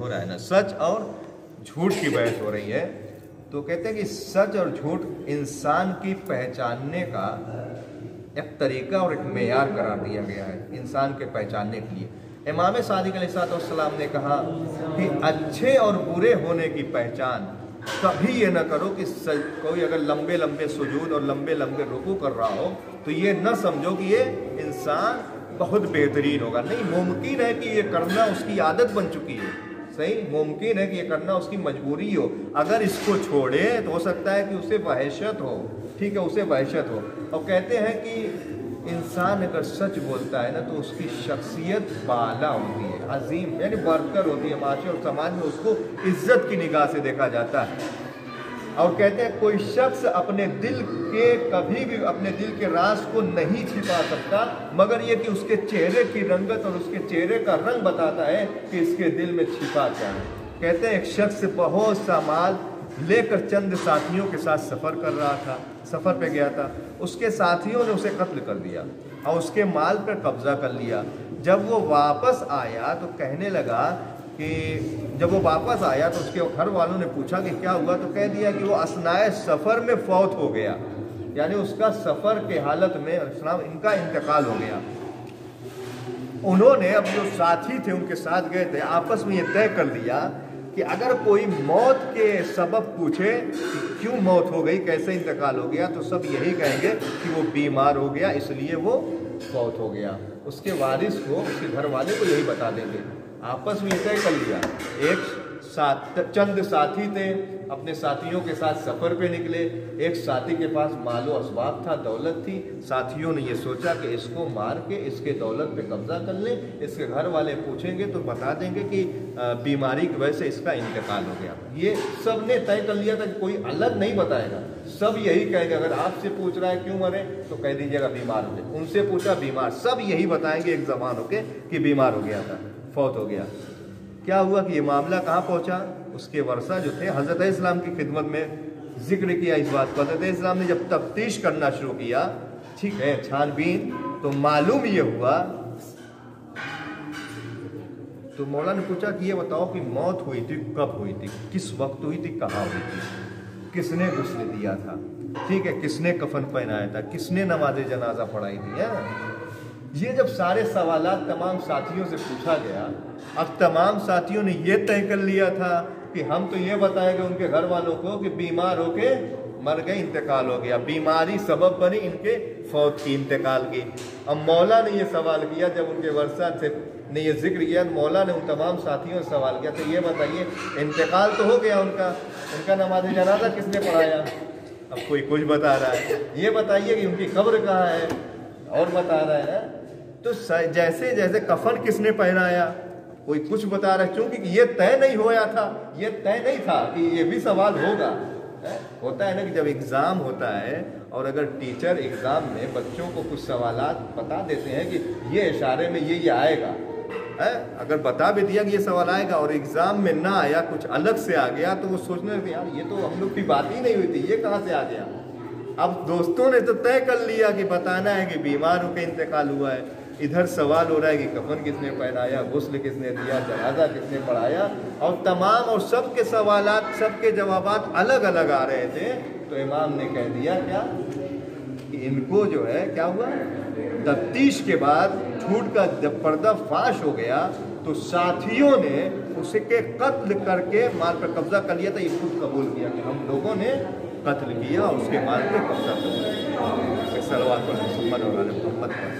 हो रहा है ना, सच और झूठ की बहस हो रही है। तो कहते हैं कि सच और झूठ इंसान की पहचानने का एक तरीका और एक मेयार करार दिया गया है इंसान के पहचानने के लिए। इमाम सादिक अलैहिस्सलाम ने कहा कि अच्छे और बुरे होने की पहचान कभी ये न करो कि कोई अगर लंबे लंबे सुजूद और लंबे लंबे रुकू कर रहा हो तो ये न समझो कि ये इंसान बहुत बेहतरीन होगा। नहीं, मुमकिन है कि ये करना उसकी आदत बन चुकी है, सही, मुमकिन है कि ये करना उसकी मजबूरी हो। अगर इसको छोड़े तो हो सकता है कि उसे वहशत हो, ठीक है, उसे वहशत हो। और कहते हैं कि इंसान अगर सच बोलता है ना तो उसकी शख्सियत बाला होती है, अजीम यानी बरकर होती है, माशरे और समाज में उसको इज्जत की निगाह से देखा जाता है। और कहते हैं कोई शख्स अपने दिल के कभी भी अपने दिल के राज को नहीं छिपा सकता, मगर ये कि उसके चेहरे की रंगत और उसके चेहरे का रंग बताता है कि इसके दिल में छिपा क्या है। कहते हैं एक शख्स बहुत सा माल लेकर चंद साथियों के साथ सफ़र कर रहा था, सफ़र पे गया था। उसके साथियों ने उसे कत्ल कर दिया और उसके माल पर कब्जा कर लिया। जब वो वापस आया तो कहने लगा कि जब वो वापस आया तो उसके घर वालों ने पूछा कि क्या हुआ, तो कह दिया कि वो असनाए सफ़र में फौत हो गया, यानी उसका सफ़र के हालत में इनका इंतकाल हो गया। उन्होंने अब जो साथी थे उनके साथ गए थे, आपस में ये तय कर लिया कि अगर कोई मौत के सबब पूछे कि क्यों मौत हो गई, कैसे इंतकाल हो गया, तो सब यही कहेंगे कि वो बीमार हो गया इसलिए वो फौत हो गया। उसके वारिस को, उसके घर वाले को यही बता देंगे। आपस में तय कर लिया। चंद साथी थे, अपने साथियों के साथ सफ़र पे निकले। एक साथी के पास मालो असबाब था, दौलत थी। साथियों ने ये सोचा कि इसको मार के इसके दौलत पे कब्जा कर लें। इसके घर वाले पूछेंगे तो बता देंगे कि बीमारी की वजह से इसका इंतकाल हो गया। ये सब ने तय कर लिया था कि कोई अलग नहीं बताएगा, सब यही कहेगा। अगर आपसे पूछ रहा है क्यों मरे तो कह दीजिएगा बीमार हो गए, उनसे पूछा बीमार, सब यही बताएंगे एक जबान होके कि बीमार हो गया था, फौत हो गया। क्या हुआ कि ये मामला कहाँ पहुँचा, उसके वर्षा जो थे हज़रत इस्लाम की खिदमत में जिक्र किया इस बात को। हज़रत इस्लाम ने जब तफ्तीश करना शुरू किया, ठीक है, छानबीन, तो मालूम ये हुआ, तो मौला ने पूछा कि ये बताओ कि मौत हुई थी कब हुई थी, किस वक्त हुई थी, कहाँ हुई थी, किसने गुस्ल दिया था, ठीक है, किसने कफन पहनाया था, किसने नमाज जनाजा पढ़ाई थी, है? ये जब सारे सवालात तमाम साथियों से पूछा गया, अब तमाम साथियों ने ये तय कर लिया था कि हम तो ये बताएंगे उनके घर वालों को कि बीमार होके मर गए, इंतकाल हो गया, बीमारी सबब बनी इनके फौत की, इंतकाल की। अब मौला ने ये सवाल किया, जब उनके वर्षा से ने ये जिक्र किया, मौला ने उन तमाम साथियों से सवाल किया, तो ये बताइए इंतकाल तो हो गया उनका नमाज जनाजा किसने पढ़ाया? अब कोई कुछ बता रहा है, ये बताइए कि उनकी कब्र कहाँ है, और बता रहा है। तो जैसे जैसे कफन किसने पहनाया, कोई कुछ बता रहा है, क्योंकि ये तय नहीं होया था, ये तय नहीं था कि ये भी सवाल होगा। होता है ना कि जब एग्ज़ाम होता है और अगर टीचर एग्ज़ाम में बच्चों को कुछ सवालात बता देते हैं कि ये इशारे में ये आएगा, है, अगर बता भी दिया कि ये सवाल आएगा और एग्ज़ाम में ना आया, कुछ अलग से आ गया, तो वो सोचने लगे यार ये तो हम लोग की बात ही नहीं हुई थी, ये कहाँ से आ गया। अब दोस्तों ने तो तय कर लिया कि बताना है कि बीमार होकर इंतकाल हुआ है, इधर सवाल हो रहा है कि कफन किसने पहनाया, गुस्ल किसने दिया, जनाजा किसने पढ़ाया, और तमाम और सब के सवालात, सब के जवाबात अलग अलग आ रहे थे। तो इमाम ने कह दिया क्या कि इनको जो है क्या हुआ, तफ्तीश के बाद झूठ का जब पर्दा फाश हो गया तो साथियों ने उसके कत्ल करके माल पर कब्जा कर लिया था। ये खुद कबूल किया कि हम लोगों ने कत्ल किया, उसके माल पर कब्जा कर लिया। सल्लल्लाहु अलैहि वसल्लम और मोहम्मद पर।